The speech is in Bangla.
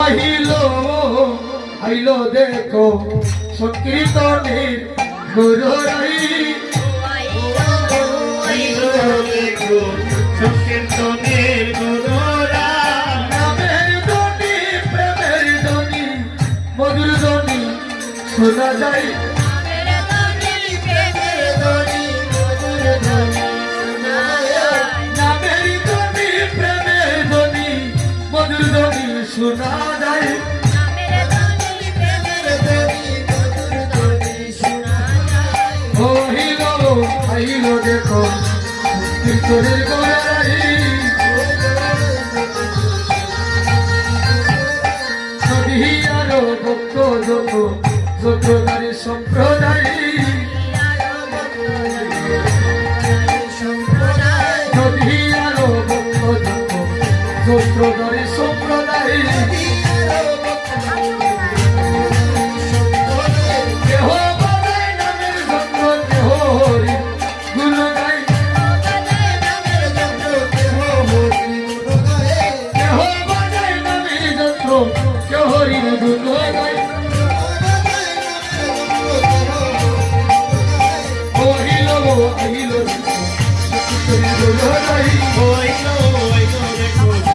আইলো আইলো দেখো সংকীর্তনের গুরুরাই আইলো দেখো সংকীর্তনের গুরুরা নামের ধ্বনি প্রেমের ধ্বনি মধুর ধ্বনি শোনা যায় নামের ধ্বনি প্রেমের ধ্বনি মধুর ধ্বনি শোনা যায় আইলো দেখো কীর্তনের গৌরাই নদী আরো ভক্ত যত যত নারী সম্প্রদায়